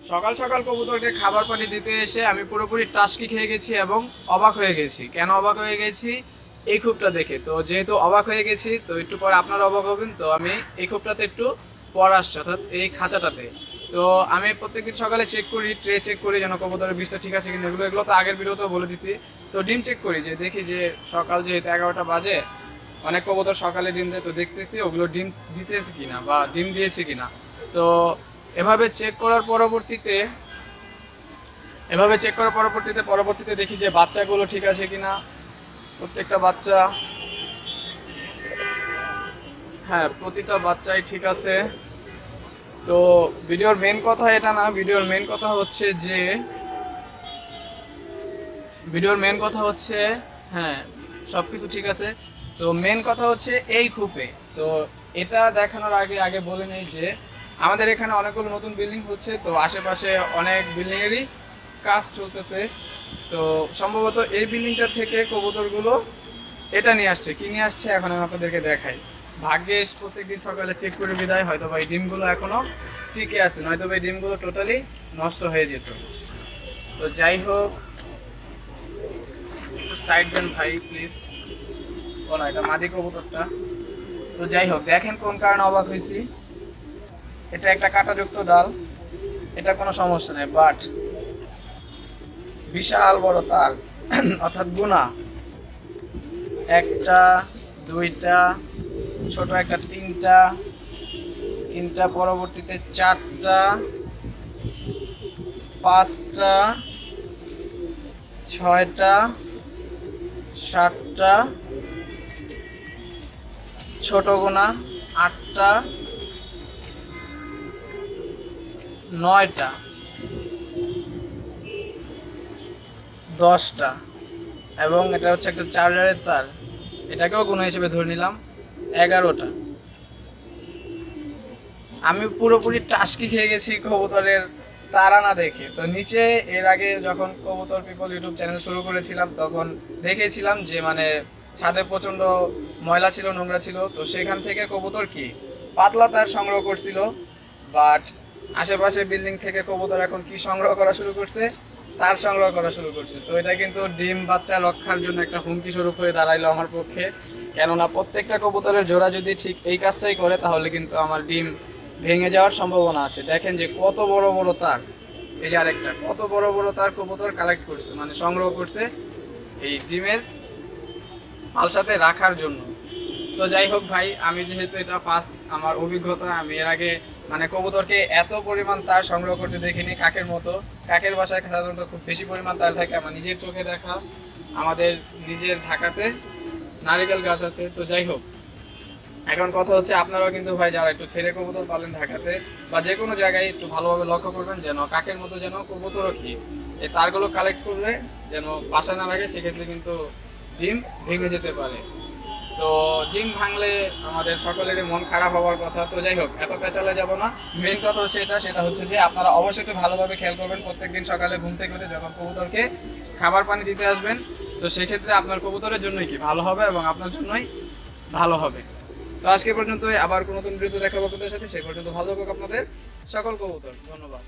সকাল সকাল কবুতরকে খাবার পানি দিতে এসে আমি পুরোপুরি টাসকি খেয়ে গেছি এবং অবাক হয়ে গেছি। কেন অবাক হয়ে গেছি? এই খোপটা দেখে। তো যেহেতু অবাক হয়ে গেছি, তো একটু পরে আপনারা অবাক হবেন। তো আমি এই খোপটাতে একটু পর আসছি, অর্থাৎ এই খাঁচাটাতে। তো আমি প্রত্যেকদিন সকালে চেক করি, ট্রে চেক করি যেন কবুতরের বীজটা ঠিক আছে কিনা। এগুলো তো আগের ভিডিওতেও বলে দিছি। তো ডিম চেক করি, যে দেখি যে সকাল যেহেতু 11টা বাজে, অনেক কবুতর সকালে ডিম দেয়, তো দেখতেছি ওগুলো ডিম দিতেছে কিনা বা ডিম দিয়েছে কিনা। তো এভাবে চেক করার পরবর্তীতে দেখি যে বাচ্চাগুলো ঠিক আছে কিনা। প্রত্যেকটা বাচ্চা, হ্যাঁ প্রতিটা বাচ্চাই ঠিক আছে। তো ভিডিওর মেন কথা এটা না, ভিডিওর মেন কথা হচ্ছে হ্যাঁ সবকিছু ঠিক আছে। তো মেন কথা হচ্ছে এই কূপে। তো এটা দেখানোর আগে বলে নেই যে আমাদের এখানে অনেকগুলো নতুন বিল্ডিং হচ্ছে, তো আশেপাশে অনেক বিল্ডিং এরই কাজ চলতেছে। তো সম্ভবত এই বিল্ডিংটা থেকে কবুতরগুলো এটা নিয়ে আসছে। কি নিয়ে আসছে এখন আমি আপনাদেরকে দেখাই। ভাগ্যেশ প্রত্যেকদিন সকালে চেক করে বিদায়, হয়তো ভাই ডিমগুলো এখনো টিকে আছে, নয়তো ভাই ডিমগুলো টোটালি নষ্ট হয়ে যেত। তো যাই হোক, একটু সাইড দেন ভাই প্লিজ। ও না, এটা মাদি কবুতরটা। তো যাই হোক, দেখেন কোন কারণে অবাক হয়েছি। এটা একটা কাঁটাযুক্ত ডাল, এটা কোনো সমস্যা নেই, বাট বিশাল বড় তার অর্থাৎ গুণা, একটা দুইটা, ছোট একটা তিনটা, পরবর্তীতে চারটা, পাঁচটা, ছয়টা, সাতটা, ছোট গোনা আটটা, নয়টা, 10টা, এবং এটা হচ্ছে একটা চার্জারের তার, এটাকেও গুণ হিসেবে ধরে নিলাম 11টা। আমি পুরোপুরি টাসকি খেয়ে গেছি কবুতরের তারা না দেখে। তো নিচে এর আগে যখন কবুতর পিপল ইউটিউব চ্যানেল শুরু করেছিলাম, তখন দেখেছিলাম যে মানে ছাদে প্রচণ্ড ময়লা ছিল, নোংরা ছিল। তো সেখান থেকে কবুতর কি পাতলা তার সংগ্রহ করছিল। বাট আশেপাশে বিল্ডিং থেকে কবুতর এখন কি সংগ্রহ করা শুরু করছে? তার সংগ্রহ করা শুরু করছে। তো এটা কিন্তু ডিম বাচ্চা রক্ষার জন্য একটা হুমকি স্বরূপ হয়ে দাঁড়াইলো আমার পক্ষে। কেননা প্রত্যেকটা কবুতরের জোড়া যদি ঠিক এই কাজটাই করে, তাহলে কিন্তু আমার ডিম ভেঙে যাওয়ার সম্ভাবনা আছে। দেখেন যে কত বড় বড় তার, এই যে আরেকটা কত বড় বড় তার কবুতর কালেক্ট করছে, মানে সংগ্রহ করছে এই ডিমের মালসাতে রাখার জন্য। তো যাই হোক ভাই, আমি যেহেতু এটা ফার্স্ট আমার অভিজ্ঞতা, আমি এর আগে মানে কবুতরকে এত পরিমাণ তার সংগ্রহ করতে দেখিনি। কাকের মতো, কাকের বাসায় সাধারণত খুব বেশি পরিমাণ তার থাকে। আমার নিজের চোখে দেখা, আমাদের নিজের ঢাকাতে নারিকেল গাছ আছে। তো যাই হোক, এখন কথা হচ্ছে আপনারাও কিন্তু ভাই যারা একটু ছেড়ে কবুতর পালেন ঢাকাতে বা যে কোনো জায়গায়, একটু ভালোভাবে লক্ষ্য করবেন যেন কাকের মতো যেন কবুতরও কি এই তারগুলো কালেক্ট করলে যেন বাসা না লাগে, সেক্ষেত্রে কিন্তু ডিম ভেঙে যেতে পারে। তো ডিম ভাঙলে আমাদের সকলেরই মন খারাপ হওয়ার কথা। তো যাই হোক, এত পেঁচালে যাব না। মেন কথা হচ্ছে সেটা হচ্ছে যে আপনারা অবশ্যই একটু ভালোভাবে খেয়াল করবেন প্রত্যেকদিন সকালে ঘুম থেকে উঠে যখন কবুতরকে খাবার পানি দিতে আসবেন। তো সেক্ষেত্রে আপনার কবুতরের জন্যই কি ভালো হবে এবং আপনার জন্যই ভালো হবে। তো আজকে পর্যন্ত, আবার কোনো নতুন ভিডিওতে দেখা হবে আপনাদের সাথে। সেই পর্যন্ত ভালো থাকুক আপনাদের সকল কবুতর। ধন্যবাদ।